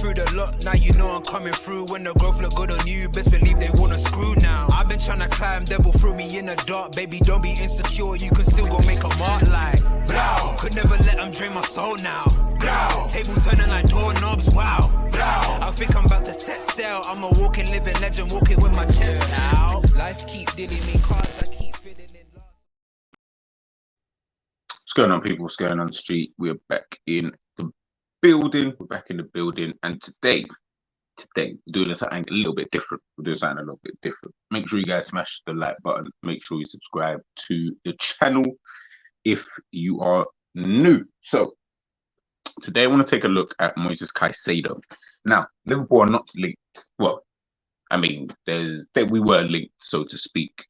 through the lot, now you know I'm coming through. When the growth look good on you, best believe they wanna screw now. I've been trying to climb, devil threw me in the dark. Baby, don't be insecure, you can still go make a mark like blow. Could never let them drain my soul now. Blow. Tables turning like doorknobs, wow. Blow. I think I'm about to set sail. I'm a walking, living legend, walking with my chest out. Life keep dealing me cards, I keep fitting in love. What's going on, people? What's going on the street? We're back in the building. We're back in the building, and today we're doing something a little bit different. Make sure you guys smash the like button. Make sure you subscribe to the channel if you are new. So today I want to take a look at Moises Caicedo. Now, Liverpool are not linked. Well, I mean, we were linked, so to speak,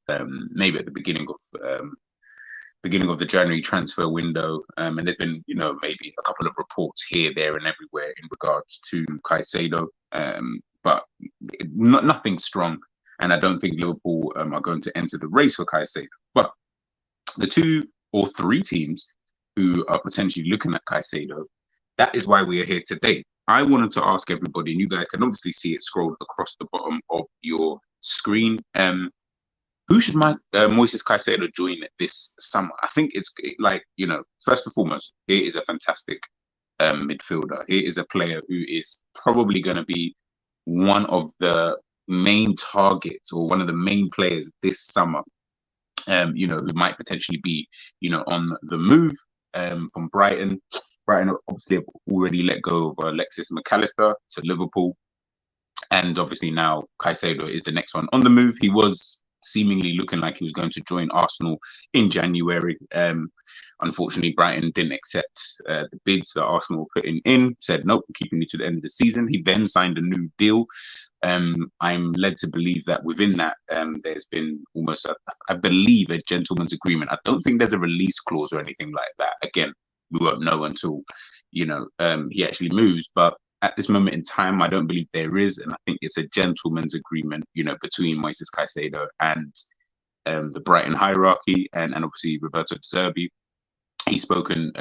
maybe at the beginning of the January transfer window, and there's been, maybe a couple of reports here, there, and everywhere in regards to Caicedo, but nothing strong, and I don't think Liverpool are going to enter the race for Caicedo. But the 2 or 3 teams who are potentially looking at Caicedo, that is why we are here today. I wanted to ask everybody, and you guys can obviously see it scrolled across the bottom of your screen. Who should Moises Caicedo join this summer? I think it's first and foremost, he is a fantastic midfielder. He is a player who is probably going to be one of the main targets or one of the main players this summer, who might potentially be, on the move from Brighton. Brighton obviously have already let go of Alexis McAllister to Liverpool. And obviously now Caicedo is the next one on the move. He was seemingly looking like he was going to join Arsenal in January. Unfortunately, Brighton didn't accept the bids that Arsenal were putting in, said, nope, we're keeping you to the end of the season. He then signed a new deal. I'm led to believe that within that, there's been almost, I believe, a gentleman's agreement. I don't think there's a release clause or anything like that. Again, we won't know until, he actually moves. But at this moment in time, I don't believe there is, and I think it's a gentleman's agreement, between Moises Caicedo and the Brighton hierarchy, and obviously Roberto De Zerbi. He's spoken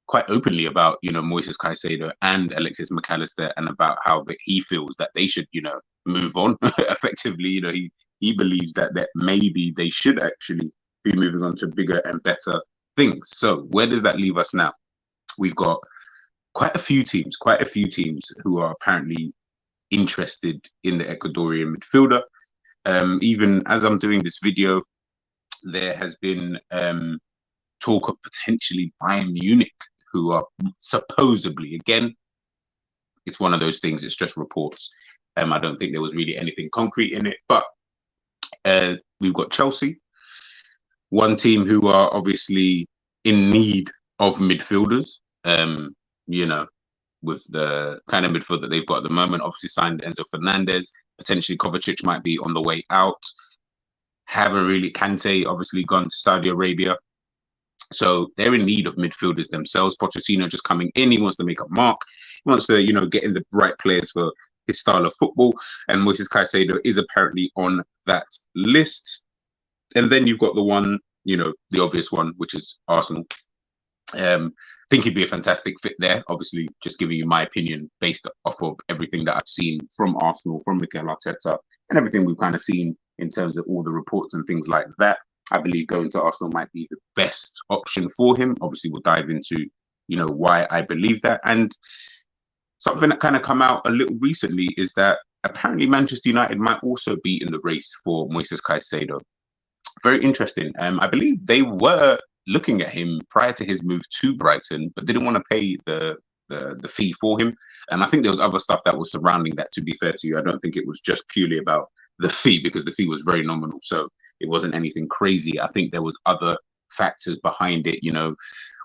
quite openly about, Moises Caicedo and Alexis McAllister, and about how he feels that they should, move on effectively. He believes that maybe they should actually be moving on to bigger and better things. So where does that leave us now? We've got quite a few teams who are apparently interested in the Ecuadorian midfielder. Even as I'm doing this video, there has been talk of potentially Bayern Munich, who are supposedly, again, it's one of those things, it's just reports. I don't think there was really anything concrete in it, but we've got Chelsea, one team who are obviously in need of midfielders. With the kind of midfield that they've got at the moment, obviously signed Enzo Fernandez, potentially Kovacic might be on the way out. Haven't really, Kante obviously gone to Saudi Arabia. So they're in need of midfielders themselves. Pochettino just coming in, he wants to make a mark. He wants to, get in the right players for his style of football. And Moises Caicedo is apparently on that list. And then you've got the one, the obvious one, which is Arsenal. I think he'd be a fantastic fit there. Obviously, just giving you my opinion based off of everything that I've seen from Arsenal, from Mikel Arteta, and everything we've kind of seen in terms of all the reports and things like that. I believe going to Arsenal might be the best option for him. Obviously, we'll dive into, why I believe that. And something that kind of come out a little recently is that apparently Manchester United might also be in the race for Moises Caicedo. Very interesting. I believe they were looking at him prior to his move to Brighton, but didn't want to pay the fee for him. And I think there was other stuff that was surrounding that, to be fair to you. I don't think it was just purely about the fee, because the fee was very nominal. So it wasn't anything crazy. I think there was other factors behind it.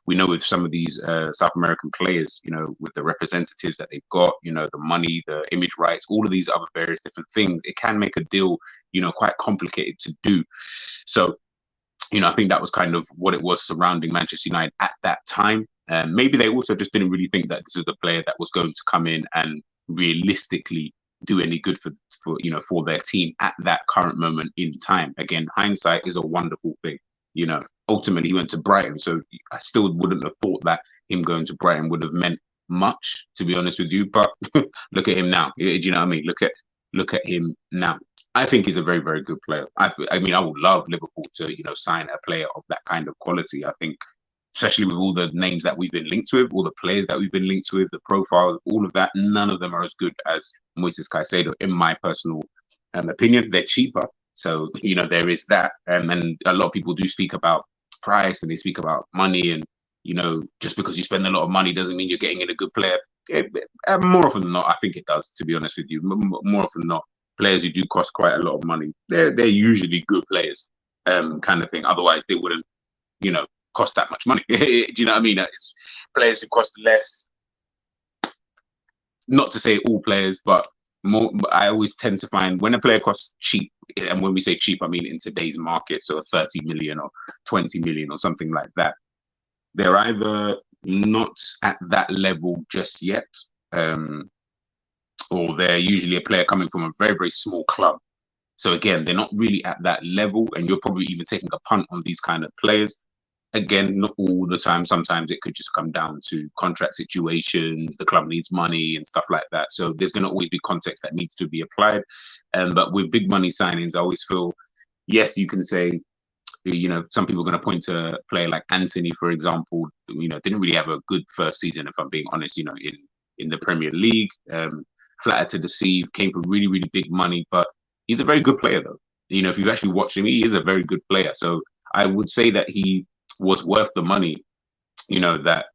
We know with some of these South American players, with the representatives that they've got, the money, the image rights, all of these other various different things, it can make a deal, quite complicated to do. So, I think that was kind of what it was surrounding Manchester United at that time. Maybe they also just didn't really think that this was the player that was going to come in and realistically do any good for their team at that current moment in time. Again, hindsight is a wonderful thing. Ultimately he went to Brighton, so I still wouldn't have thought that him going to Brighton would have meant much, to be honest with you. But look at him now. Do you know what I mean? Look at him now. I think he's a very, very good player. I mean, I would love Liverpool to, sign a player of that kind of quality. I think, especially with all the names that we've been linked with, all the players that we've been linked with, the profiles, all of that, none of them are as good as Moises Caicedo, in my personal opinion. They're cheaper. So, there is that. And a lot of people do speak about price and they speak about money. And, just because you spend a lot of money doesn't mean you're getting in a good player. More often than not, I think it does, to be honest with you. More often than not, players who do cost quite a lot of money, they're usually good players, kind of thing. Otherwise, they wouldn't, cost that much money. Do you know what I mean? It's players who cost less. Not to say all players, but more. I always tend to find when a player costs cheap, and when we say cheap, I mean in today's market, so 30 million or 20 million or something like that. They're either not at that level just yet, or they're usually a player coming from a very, very small club. So again, they're not really at that level, and you're probably even taking a punt on these kind of players. Again, not all the time. Sometimes it could just come down to contract situations. The club needs money and stuff like that. So there's going to always be context that needs to be applied. But with big money signings, I always feel, yes, you can say, some people are going to point to a player like Anthony, for example, didn't really have a good first season, if I'm being honest, in the Premier League. Flattered to deceive, came for really, really big money, but he's a very good player, though. If you've actually watched him, he is a very good player. So I would say that he was worth the money, that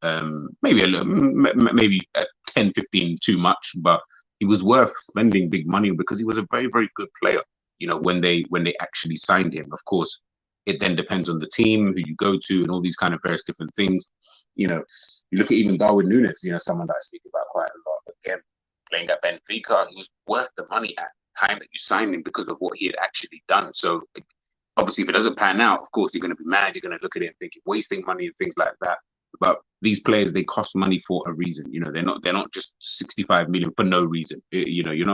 maybe a little, maybe 10, 15 too much, but he was worth spending big money because he was a very, very good player, when they actually signed him. Of course, it then depends on the team, who you go to, and all these kind of various different things. You look at even Darwin Núñez, someone that I speak about quite a lot. Again, playing at Benfica, he was worth the money at the time that you signed him because of what he had actually done. So obviously, if it doesn't pan out, of course, you're going to be mad. You're going to look at it and think you're wasting money and things like that. But these players, they cost money for a reason. They're not just 65 million for no reason. You're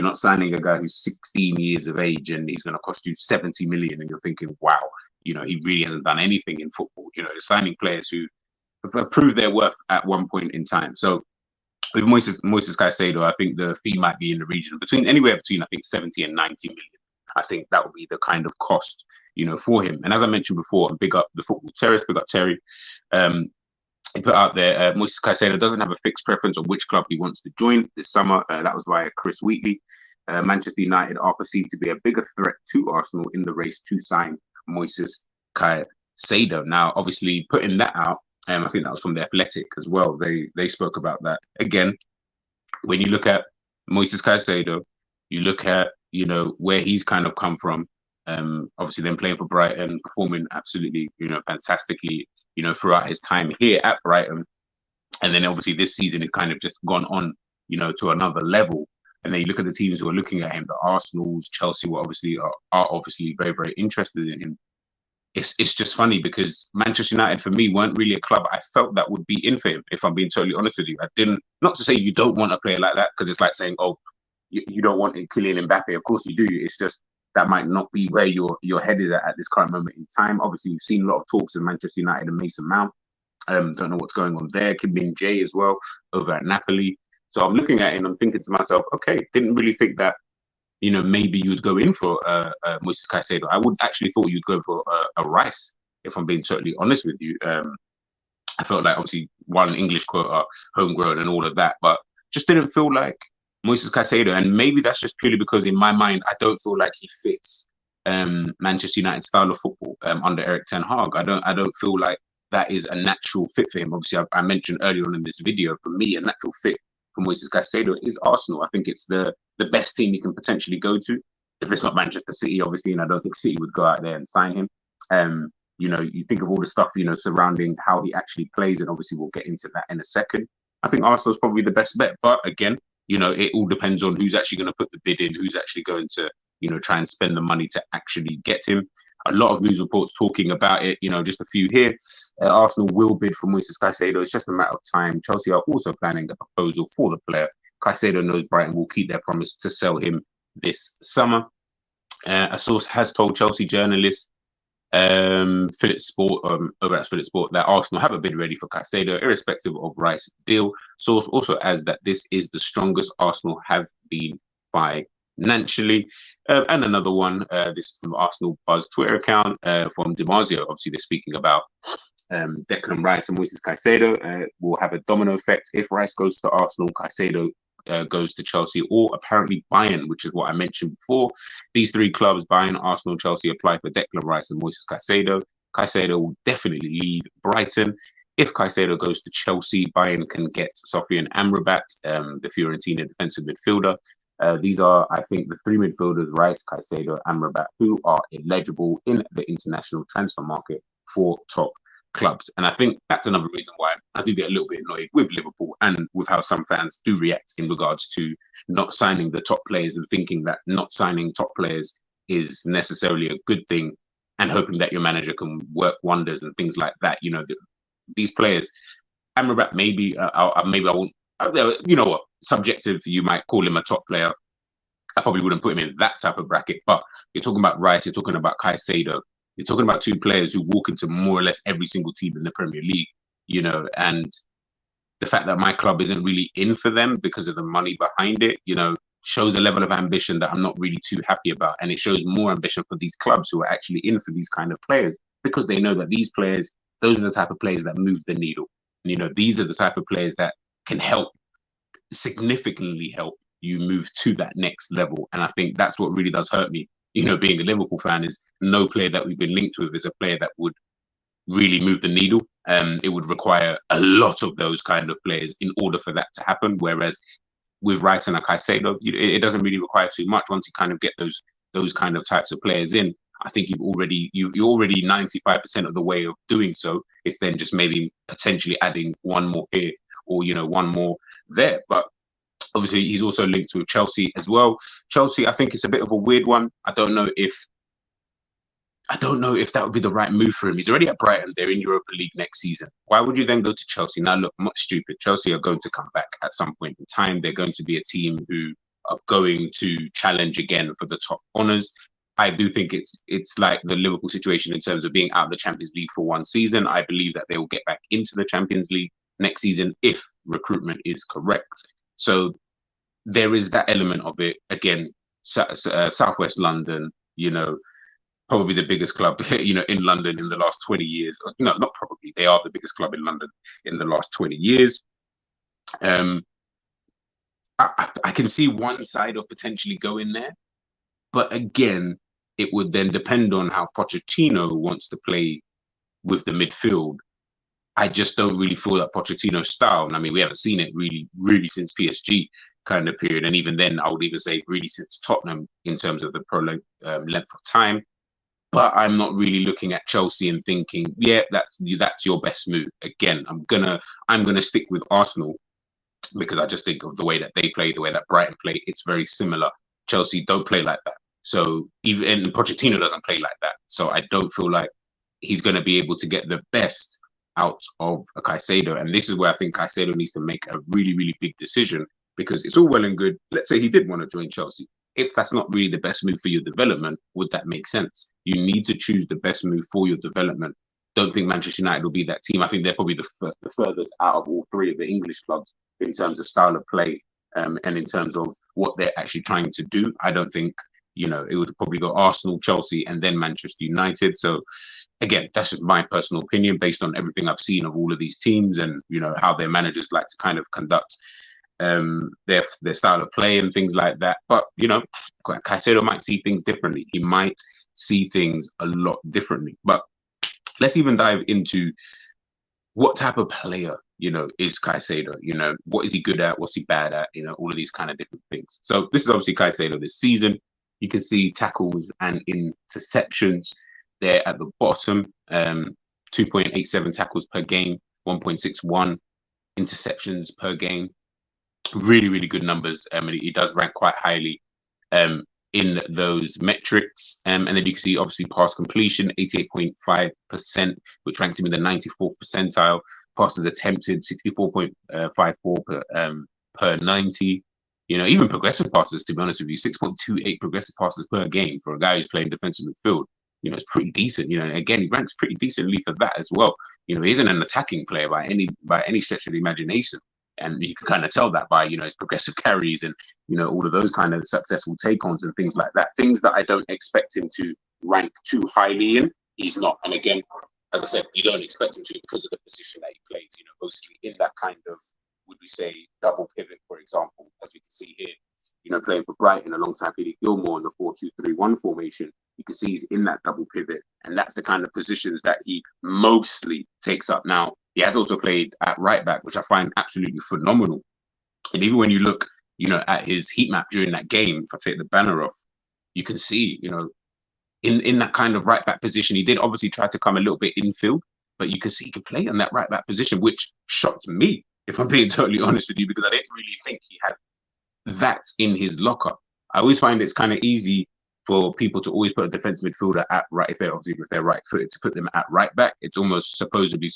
not signing a guy who's 16 years of age and he's going to cost you 70 million, and you're thinking, wow, he really hasn't done anything in football. You're signing players who have proved their worth at one point in time. So with Moises Caicedo, I think the fee might be in the region anywhere between I think 70 and 90 million. I think that would be the kind of cost, for him. And as I mentioned before, and big up the Football Terrace, big up Terry. He put out there, Moises Caicedo doesn't have a fixed preference on which club he wants to join this summer. That was via Chris Wheatley. Manchester United are perceived to be a bigger threat to Arsenal in the race to sign Moises Caicedo. Now, obviously, putting that out, I think that was from The Athletic as well. They spoke about that. Again, when you look at Moises Caicedo, you look at, where he's kind of come from. Obviously, then playing for Brighton, performing absolutely, fantastically, throughout his time here at Brighton. And then obviously this season has kind of just gone on, to another level. And then you look at the teams who are looking at him, the Arsenals, Chelsea are obviously very, very interested in him. It's just funny because Manchester United, for me, weren't really a club I felt that would be in for him, if I'm being totally honest with you. I didn't, not to say you don't want a player like that, because it's like saying, oh, you don't want Kylian Mbappe. Of course you do. It's just that might not be where your head is at this current moment in time. Obviously, you've seen a lot of talks in Manchester United and Mason Mount. Don't know what's going on there. Kim Min-jae as well over at Napoli. So I'm looking at it and I'm thinking to myself, okay, didn't really think that, maybe you'd go in for Moises Caicedo. I would actually thought you'd go for a Rice, if I'm being totally honest with you. I felt like obviously one English quota, homegrown and all of that, but just didn't feel like Moises Caicedo. And maybe that's just purely because in my mind, I don't feel like he fits Manchester United style of football under Erik ten Hag. I don't feel like that is a natural fit for him. Obviously, I mentioned earlier on in this video, for me, a natural fit for Moises Caicedo is Arsenal. I think it's the best team you can potentially go to. If it's not Manchester City, obviously, and I don't think City would go out there and sign him. You think of all the stuff, surrounding how he actually plays, and obviously we'll get into that in a second. I think Arsenal's probably the best bet, but again, it all depends on who's actually going to put the bid in, who's actually going to, try and spend the money to actually get him. A lot of news reports talking about it, just a few here. Arsenal will bid for Moises Caicedo. It's just a matter of time. Chelsea are also planning a proposal for the player. Caicedo knows Brighton will keep their promise to sell him this summer. A source has told Chelsea journalists Philip Sport, over at Philip Sport, that Arsenal have a bid ready for Caicedo, irrespective of Rice deal. Source also adds that this is the strongest Arsenal have been financially. And another one, this is from Arsenal Buzz Twitter account from DiMarzio. Obviously, they're speaking about Declan Rice and Moises Caicedo will have a domino effect. If Rice goes to Arsenal, Caicedo goes to Chelsea, or apparently Bayern, which is what I mentioned before. These three clubs, Bayern, Arsenal, Chelsea, apply for Declan Rice and Moises Caicedo. Caicedo will definitely leave Brighton. If Caicedo goes to Chelsea, Bayern can get Sofian Amrabat, the Fiorentina defensive midfielder. These are, I think, the three midfielders, Rice, Caicedo, Amrabat, who are eligible in the international transfer market for top clubs. And I think that's another reason why I do get a little bit annoyed with Liverpool and with how some fans do react in regards to not signing the top players and thinking that not signing top players is necessarily a good thing and hoping that your manager can work wonders and things like that. You know, these players, Amrabat, maybe I won't, you know what, subjective, you might call him a top player. I probably wouldn't put him in that type of bracket, but you're talking about Rice, you're talking about Caicedo, you're talking about two players who walk into more or less every single team in the Premier League, you know, and the fact that my club isn't really in for them because of the money behind it, you know, shows a level of ambition that I'm not really too happy about. And it shows more ambition for these clubs who are actually in for these kind of players because they know that these players, those are the type of players that move the needle. You know, these are the type of players that can help, significantly help you move to that next level. And I think that's what really does hurt me. You know, being a Liverpool fan, is no player that we've been linked with is a player that would really move the needle. It would require a lot of those kind of players in order for that to happen. Whereas with Rice and Caicedo, it doesn't really require too much. Once you kind of get those kind of types of players in, I think you're already 95% of the way of doing so. It's then just maybe potentially adding one more here or, you know, one more there. But obviously, he's also linked with Chelsea as well. Chelsea, I think it's a bit of a weird one. I don't know if that would be the right move for him. He's already at Brighton. They're in Europa League next season. Why would you then go to Chelsea? Now, look, much stupid. Chelsea are going to come back at some point in time. They're going to be a team who are going to challenge again for the top honours. I do think it's like the Liverpool situation in terms of being out of the Champions League for one season. I believe that they will get back into the Champions League next season if recruitment is correct. So there is that element of it. Again, Southwest London, you know, probably the biggest club, you know, in London in the last 20 years. No, not probably. They are the biggest club in London in the last 20 years. I can see one side of potentially going there. But again, it would then depend on how Pochettino wants to play with the midfield. I just don't really feel that Pochettino's style. And I mean, we haven't seen it really since PSG kind of period. And even then, I would even say really since Tottenham in terms of the prolonged length of time. But I'm not really looking at Chelsea and thinking, yeah, that's your best move. Again, I'm gonna stick with Arsenal because I just think of the way that they play, the way that Brighton play. It's very similar. Chelsea don't play like that. So even Pochettino doesn't play like that. So I don't feel like he's going to be able to get the best out of a Caicedo. And this is where I think Caicedo needs to make a really, really big decision, because it's all well and good. Let's say he did want to join Chelsea. If that's not really the best move for your development, would that make sense? You need to choose the best move for your development. Don't think Manchester United will be that team. I think they're probably the furthest out of all three of the English clubs in terms of style of play and in terms of what they're actually trying to do. I don't think, you know, it would probably go Arsenal, Chelsea, and then Manchester United. So again, that's just my personal opinion based on everything I've seen of all of these teams and, you know, how their managers like to kind of conduct their style of play and things like that. But, you know, Caicedo might see things differently. He might see things a lot differently. But let's even dive into what type of player, you know, is Caicedo? You know, what is he good at? What's he bad at? You know, all of these kind of different things. So this is obviously Caicedo this season. You can see tackles and interceptions there at the bottom. 2.87 tackles per game, 1.61 interceptions per game. Really, really good numbers. He does rank quite highly in those metrics. And then you can see, obviously, pass completion, 88.5%, which ranks him in the 94th percentile. Passes attempted, 64.54 per 90. You know, even progressive passes, to be honest with you, 6.28 progressive passes per game for a guy who's playing defensive midfield. is pretty decent. And again, he ranks pretty decently for that as well. He isn't an attacking player by any stretch of the imagination. And you can kind of tell that by, his progressive carries and, all of those kind of successful take-ons and things like that. Things that I don't expect him to rank too highly in, he's not. And again, as I said, you don't expect him to because of the position that he plays, mostly in that kind of, would we say, double pivot, for example, as we can see here, playing for Brighton alongside Billy Gilmore in the 4-2-3-1 formation. You can see he's in that double pivot. And that's the kind of positions that he mostly takes up. Now, he has also played at right back, which I find absolutely phenomenal. And even when you look, at his heat map during that game, if I take the banner off, you can see, in that kind of right back position, he did obviously try to come a little bit infield, but you can see he can play on that right back position, which shocked me, if I'm being totally honest with you, because I didn't really think he had that in his locker. I always find it's kind of easy for people to always put a defensive midfielder at right, if they're right footed, to put them at right back. It's almost supposedly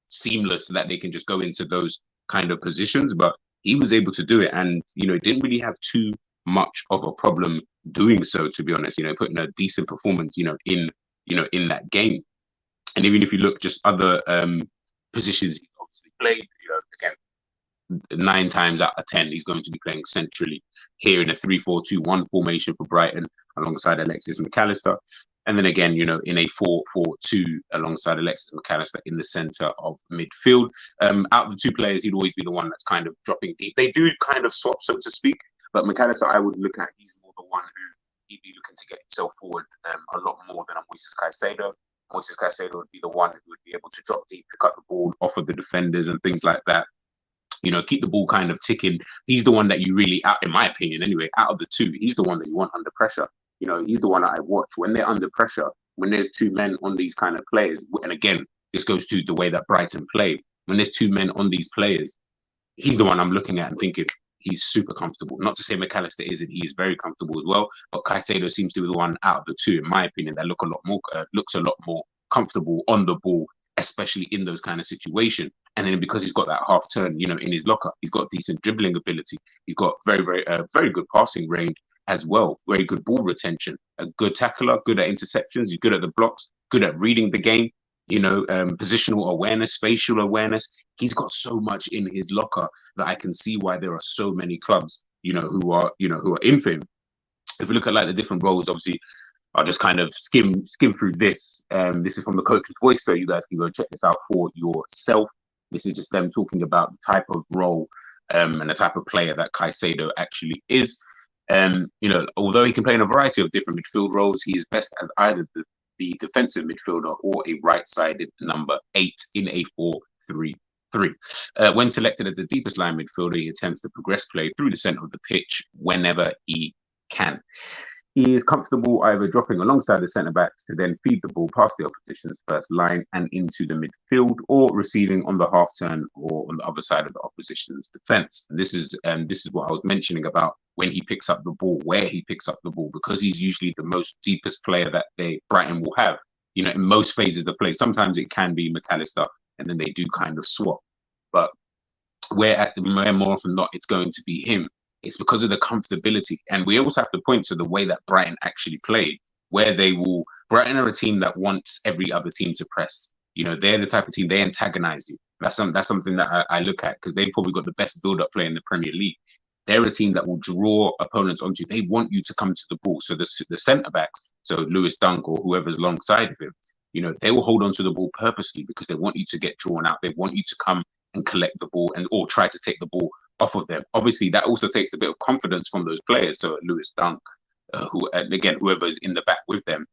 seamless so that they can just go into those kind of positions, but he was able to do it, and didn't really have too much of a problem doing so, to be honest. Putting a decent performance in that game. And even if you look just other positions he's obviously played, again, 9 times out of 10 he's going to be playing centrally here in a 3-4-2-1 formation for Brighton alongside Alexis McAllister, and then again in a 4-4-2 alongside Alexis McAllister in the center of midfield. Out of the two players, he'd always be the one that's kind of dropping deep. They do kind of swap, so to speak, but McAllister I would look at, he's more the one who he'd be looking to get himself forward a lot more than a Moises Caicedo. Moises Caicedo would be the one who would be able to drop deep, pick up the ball off of the defenders and things like that. Keep the ball kind of ticking. He's the one that you really, in my opinion anyway, out of the two, he's the one that you want under pressure. He's the one that I watch when they're under pressure, when there's 2 men on these kind of players. And again, this goes to the way that Brighton played. When there's 2 men on these players, he's the one I'm looking at and thinking he's super comfortable. Not to say McAllister isn't, he is very comfortable as well, but Caicedo seems to be the one out of the two, in my opinion, that looks a lot more comfortable on the ball, especially in those kind of situations. And then because he's got that half turn, in his locker, he's got decent dribbling ability. He's got very good passing range as well. Very good ball retention, a good tackler, good at interceptions. He's good at the blocks, good at reading the game. Positional awareness, spatial awareness. He's got so much in his locker that I can see why there are so many clubs, who are in for him. If we look at like the different roles, obviously, I'll just kind of skim through this. This is from the coach's voice, so you guys can go check this out for yourself. This is just them talking about the type of role and the type of player that Caicedo actually is. Although he can play in a variety of different midfield roles, he is best as either the defensive midfielder or a right-sided number 8 in a 4-3-3. When selected as the deepest line midfielder, he attempts to progress play through the centre of the pitch whenever he can. He is comfortable either dropping alongside the centre-backs to then feed the ball past the opposition's first line and into the midfield, or receiving on the half-turn or on the other side of the opposition's defence. And this is what I was mentioning about when he picks up the ball, where he picks up the ball, because he's usually the most deepest player that Brighton will have, in most phases of play. Sometimes it can be McAllister, and then they do kind of swap. But where more often than not, it's going to be him. It's because of the comfortability. And we also have to point to the way that Brighton actually played, where Brighton are a team that wants every other team to press. They're the type of team, they antagonize you. That's something that I look at, because they've probably got the best build-up play in the Premier League. They're a team that will draw opponents onto you. They want you to come to the ball. So the centre-backs, so Lewis Dunk or whoever's alongside of him, they will hold on to the ball purposely because they want you to get drawn out. They want you to come and collect the ball or try to take the ball off of them. Obviously, that also takes a bit of confidence from those players. So Lewis Dunk, whoever's in the back with them,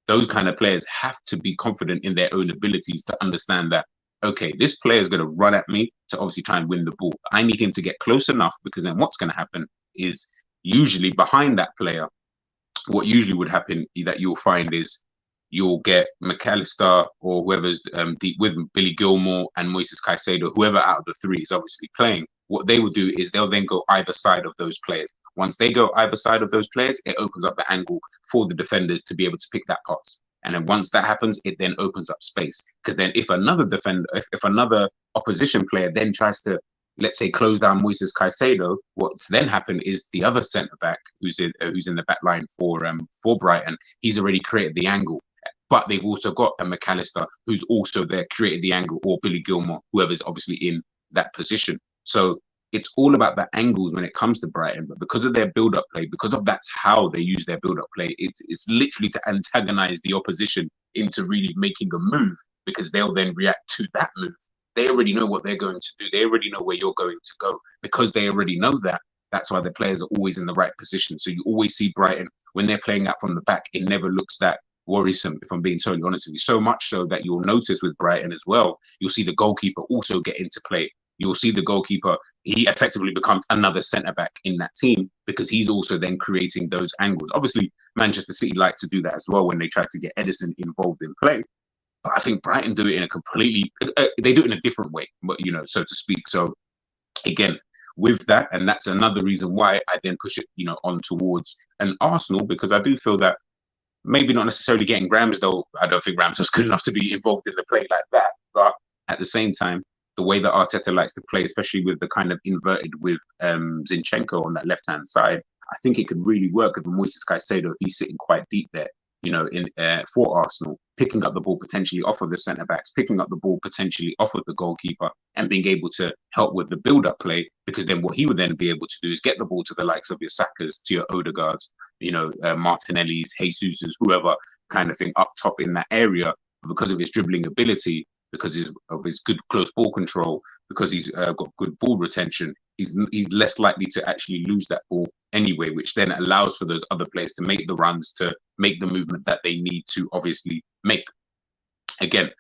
those kind of players have to be confident in their own abilities to understand that, okay, this player is going to run at me to obviously try and win the ball. I need him to get close enough, because then what's going to happen is usually behind that player, what usually would happen that you'll find is you'll get McAllister or whoever's deep with Billy Gilmore and Moises Caicedo, whoever out of the three is obviously playing. What they will do is they'll then go either side of those players. Once they go either side of those players, it opens up the angle for the defenders to be able to pick that pass. And then once that happens, it then opens up space. Because then if another opposition player then tries to let's say, close down Moises Caicedo, what's then happened is the other centre back who's in the back line for Brighton, he's already created the angle. But they've also got a McAllister who's also there, created the angle, or Billy Gilmore, whoever's obviously in that position. So it's all about the angles when it comes to Brighton. But because of their build-up play, because of that's how they use their build-up play, it's literally to antagonize the opposition into really making a move, because they'll then react to that move. They already know what they're going to do. They already know where you're going to go. Because they already know that, that's why the players are always in the right position. So you always see Brighton, when they're playing out from the back, it never looks that worrisome, if I'm being totally honest with you. So much so that you'll notice with Brighton as well, you'll see the goalkeeper also get into play. You'll see the goalkeeper, he effectively becomes another centre-back in that team, because he's also then creating those angles. Obviously, Manchester City like to do that as well when they try to get Edison involved in play. But I think Brighton do it in a completely, they do it in a different way, but so to speak. So again, with that, and that's another reason why I then push it, on towards an Arsenal, because I do feel that maybe not necessarily getting Ramsdale. I don't think Ramsdale's good enough to be involved in the play like that. But at the same time, the way that Arteta likes to play, especially with the kind of inverted with Zinchenko on that left-hand side, I think it could really work with Moises Caicedo if he's sitting quite deep there, for Arsenal, picking up the ball potentially off of the centre-backs, picking up the ball potentially off of the goalkeeper, and being able to help with the build-up play, because then what he would then be able to do is get the ball to the likes of your Sakas, to your Odegaards, Martinelli's, Jesus's, whoever kind of thing up top in that area, because of his dribbling ability, because of his good close ball control, because he's got good ball retention, he's less likely to actually lose that ball anyway, which then allows for those other players to make the runs, to make the movement that they need to obviously make. Again,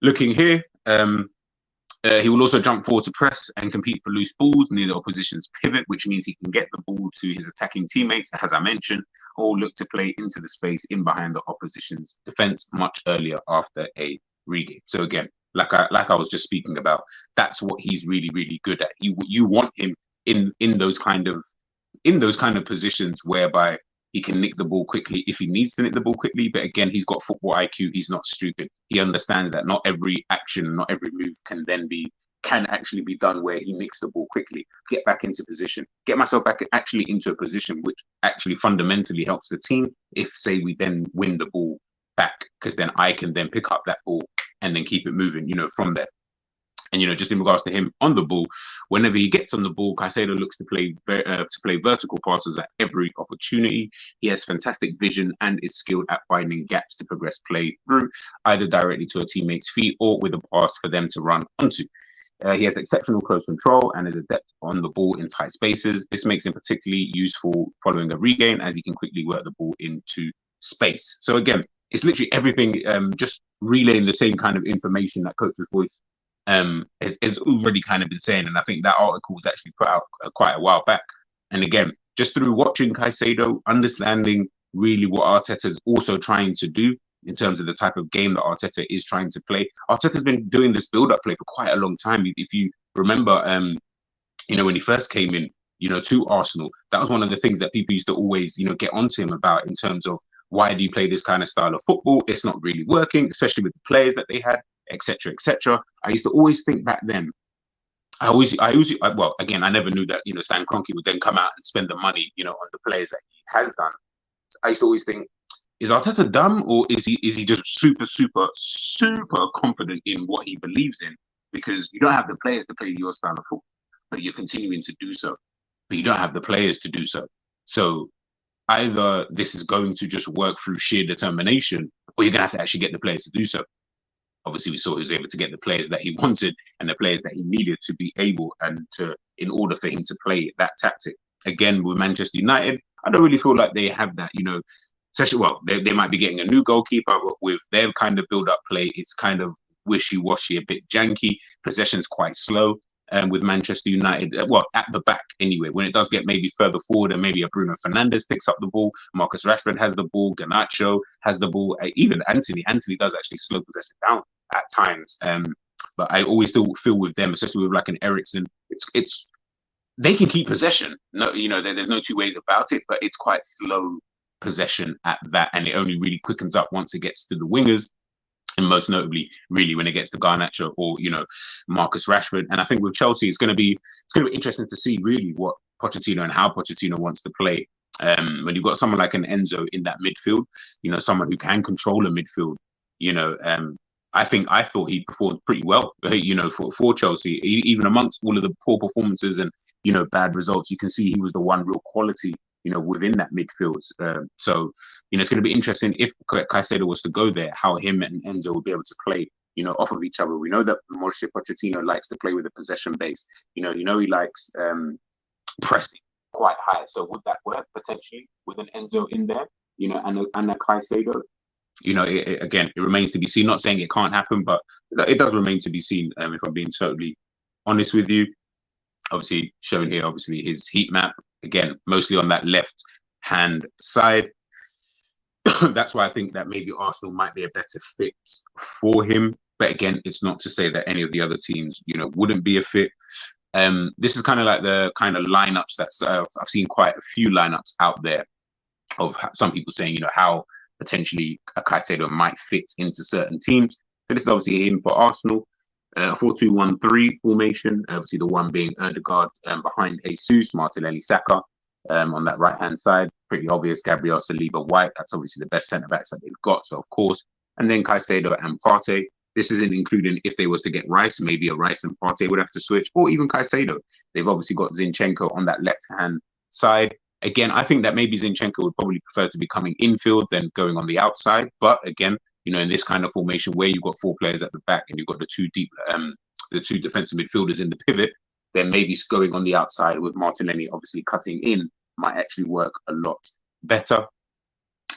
looking here, he will also jump forward to press and compete for loose balls near the opposition's pivot, which means he can get the ball to his attacking teammates, as I mentioned, or look to play into the space in behind the opposition's defense much earlier after a regain. So again, like I was just speaking about, that's what he's really, really good at. You want him in those kind of positions whereby he can nick the ball quickly if he needs to nick the ball quickly. But again, he's got football IQ. He's not stupid. He understands that not every action, not every move can actually be done where he nicks the ball quickly. Get back into position. Get myself back actually into a position which actually fundamentally helps the team. If, say, we then win the ball back, because then I can then pick up that ball and then keep it moving, from there. And just in regards to him on the ball, whenever he gets on the ball, Caicedo looks to play vertical passes at every opportunity. He has fantastic vision and is skilled at finding gaps to progress play through, either directly to a teammate's feet or with a pass for them to run onto. He has exceptional close control and is adept on the ball in tight spaces. This makes him particularly useful following a regain, as he can quickly work the ball into space. So again, it's literally everything, just relaying the same kind of information that Coach's Voice has already kind of been saying. And I think that article was actually put out quite a while back. And again, just through watching Caicedo, understanding really what Arteta's also trying to do in terms of the type of game that Arteta is trying to play. Arteta's been doing this build-up play for quite a long time. If you remember, when he first came in, to Arsenal, that was one of the things that people used to always, get onto him about, in terms of, why do you play this kind of style of football? It's not really working, especially with the players that they had, etc., etc. I used to always think back then, well, again, I never knew that, Stan Kroenke would then come out and spend the money, on the players that he has done. I used to always think, is Arteta dumb, or is he just super, super, super confident in what he believes in? Because you don't have the players to play your style of football, but you're continuing to do so. But you don't have the players to do so. So either this is going to just work through sheer determination, or you're going to have to actually get the players to do so. Obviously, we saw he was able to get the players that he wanted and the players that he needed to be able in order for him to play that tactic. Again, with Manchester United, I don't really feel like they have that, especially, well, they might be getting a new goalkeeper, but with their kind of build-up play, it's kind of wishy-washy, a bit janky. Possession's quite slow. With Manchester United, well, at the back anyway. When it does get maybe further forward, and maybe a Bruno Fernandes picks up the ball, Marcus Rashford has the ball, Garnacho has the ball, even Anthony does actually slow possession down at times. But I always still feel with them, especially with like an Eriksen, it's they can keep possession. No, there's no two ways about it, but it's quite slow possession at that, and it only really quickens up once it gets to the wingers. and most notably, really, when it gets to Garnacho or Marcus Rashford. And I think with Chelsea, it's going to be interesting to see really what Pochettino and how Pochettino wants to play. When you've got someone like an Enzo in that midfield, someone who can control a midfield, I thought he performed pretty well, for Chelsea, even amongst all of the poor performances and bad results. You can see he was the one real quality, within that midfield. So it's going to be interesting if Caicedo was to go there, how him and Enzo will be able to play, off of each other. We know that Mauricio Pochettino likes to play with a possession base. He likes pressing quite high. So would that work potentially with an Enzo in there, and a Caicedo? Again, it remains to be seen. Not saying it can't happen, but it does remain to be seen. If I'm being totally honest with you, obviously shown here, obviously his heat map again, mostly on that left hand side. That's why I think that maybe Arsenal might be a better fit for him. But again, it's not to say that any of the other teams, wouldn't be a fit. This is kind of like the kind of lineups that I've seen quite a few lineups out there of some people saying, how potentially a Caicedo might fit into certain teams. So this is obviously him for Arsenal. 4-2-1-3 formation. Obviously, the one being Ødegaard behind Jesus, Martinelli, Saka on that right hand side. Pretty obvious. Gabriel, Saliba, White. That's obviously the best centre backs that they've got. So of course, and then Caicedo and Partey. This isn't including if they was to get Rice. Maybe a Rice and Partey would have to switch, or even Caicedo. They've obviously got Zinchenko on that left hand side. Again, I think that maybe Zinchenko would probably prefer to be coming infield than going on the outside. But again, in this kind of formation where you've got 4 players at the back and you've got the two defensive midfielders in the pivot, then maybe going on the outside with Martinelli obviously cutting in might actually work a lot better.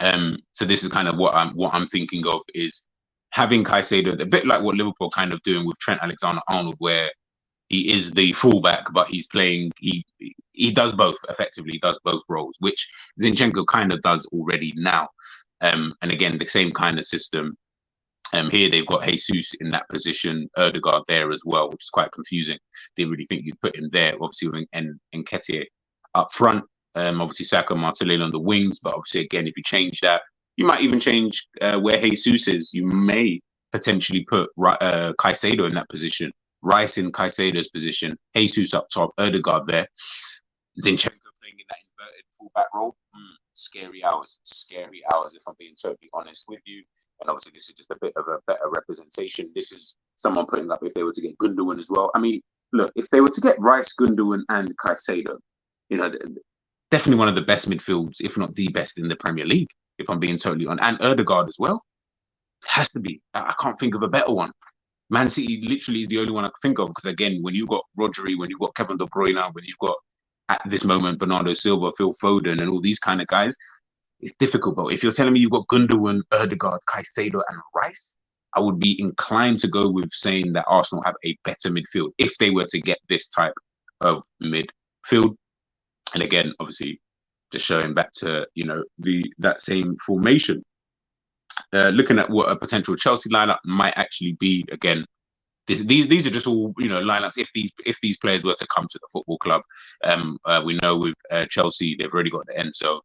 So this is kind of what I'm thinking of, is having Caicedo, a bit like what Liverpool kind of doing with Trent Alexander-Arnold, where he is the fullback, but he's playing. He does both effectively. He does both roles, which Zinchenko kind of does already now. And again, the same kind of system. Here they've got Jesus in that position, Ødegaard there as well, which is quite confusing. Didn't really think you'd put him there. Obviously, with Nketiah up front. Obviously, Saka, Martinelli on the wings. But obviously, again, if you change that, you might even change where Jesus is. You may potentially put Caicedo in that position. Rice in Caicedo's position, Jesus up top, Ødegaard there, Zinchenko playing in that inverted fullback role. Scary hours, if I'm being totally honest with you. And obviously, this is just a bit of a better representation. This is someone putting up if they were to get Gundogan as well. I mean, look, if they were to get Rice, Gundogan, and Caicedo, definitely one of the best midfields, if not the best in the Premier League, if I'm being totally honest. And Ødegaard as well. It has to be. I can't think of a better one. Man City literally is the only one I can think of, because again, when you've got Rodri, when you've got Kevin De Bruyne, when you've got at this moment Bernardo Silva, Phil Foden, and all these kind of guys, it's difficult. But if you're telling me you've got Gundogan, Ødegaard, Caicedo, and Rice, I would be inclined to go with saying that Arsenal have a better midfield if they were to get this type of midfield. And again, obviously, just showing back to that same formation. Looking at what a potential Chelsea lineup might actually be. Again, these are just all lineups if these players were to come to the football club. We know with Chelsea they've already got the end, so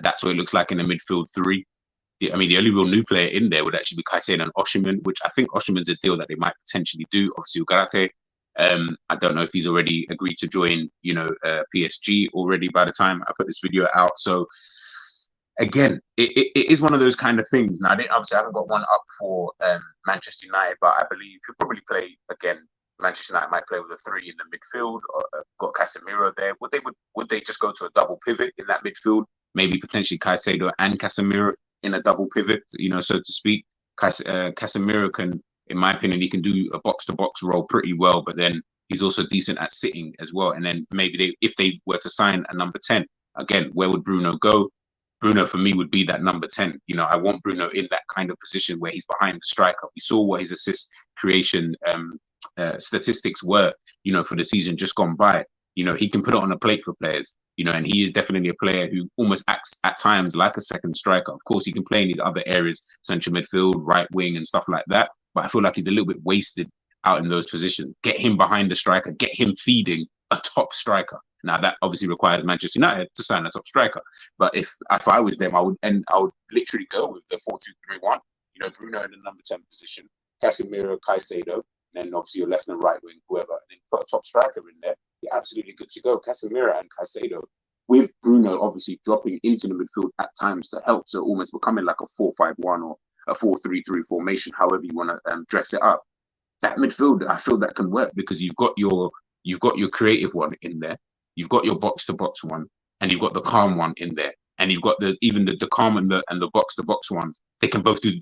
that's what it looks like in the midfield 3. The only real new player in there would actually be Caicedo and Osimhen, which I think Osimhen's a deal that they might potentially do. Obviously, Ugarte. I don't know if he's already agreed to join PSG already by the time I put this video out. So again, it is one of those kind of things. Now, obviously, I haven't got one up for Manchester United, but I believe he'll probably play again. Manchester United might play with a 3 in the midfield. Or, got Casemiro there. Would they just go to a double pivot in that midfield? Maybe potentially Caicedo and Casemiro in a double pivot, so to speak. Casemiro can, in my opinion, he can do a box-to-box role pretty well, but then he's also decent at sitting as well. And then maybe if they were to sign a number 10, again, where would Bruno go? Bruno, for me, would be that number 10. I want Bruno in that kind of position where he's behind the striker. We saw what his assist creation statistics were, for the season just gone by. He can put it on a plate for players, and he is definitely a player who almost acts at times like a second striker. Of course, he can play in these other areas, central midfield, right wing, and stuff like that. But I feel like he's a little bit wasted out in those positions. Get him behind the striker, get him feeding a top striker. Now, that obviously requires Manchester United to sign a top striker. But if I was them, I would literally go with the 4-2-3-1. You know, Bruno in the number 10 position, Casemiro, Caicedo, and then obviously your left and right wing, whoever, and then put a top striker in there. You're absolutely good to go. Casemiro and Caicedo, with Bruno obviously dropping into the midfield at times to help, so almost becoming like a 4-5-1 or a 4-3-3 formation, however you want to dress it up. That midfield, I feel that can work because you've got your creative one in there, you've got your box to box one, and you've got the calm one in there, and you've got the calm and the box to box ones. They can both do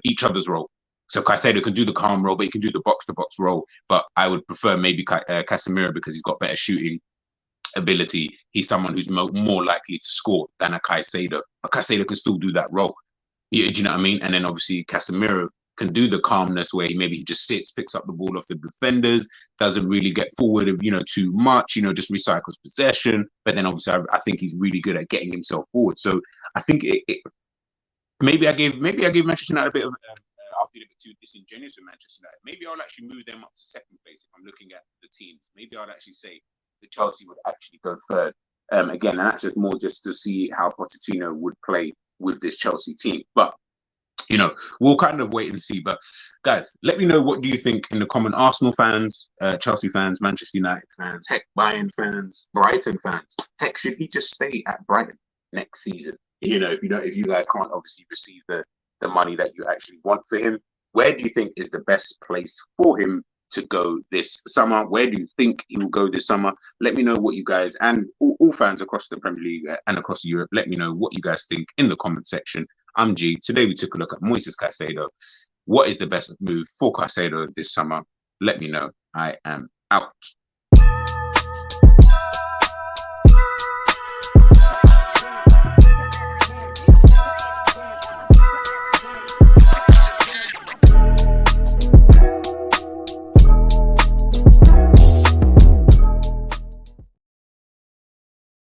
each other's role. So Caicedo can do the calm role, but he can do the box to box role. But I would prefer maybe Casemiro because he's got better shooting ability. He's someone who's more likely to score than a Caicedo. But Caicedo can still do that role. Do you know what I mean? And then obviously Casemiro can do the calmness where he just sits, picks up the ball off the defenders, doesn't really get forward of too much, just recycles possession. But then obviously I think he's really good at getting himself forward. So I think maybe I gave Manchester United a bit of I'll be a bit too disingenuous with Manchester United. Maybe I'll actually move them up to second place if I'm looking at the teams. Maybe I'll actually say that Chelsea would actually go third. Again, and that's just more just to see how Pochettino would play with this Chelsea team. But we'll kind of wait and see. But guys, let me know what do you think in the comment. Arsenal fans, Chelsea fans, Manchester United fans, heck, Bayern fans, Brighton fans. Heck, should he just stay at Brighton next season? If you guys can't obviously receive the money that you actually want for him, where do you think is the best place for him to go this summer? Where do you think he will go this summer? Let me know what you guys, and all fans across the Premier League and across Europe, let me know what you guys think in the comment section. I'm G. Today we took a look at Moises Caicedo. What is the best move for Caicedo this summer? Let me know. I am out.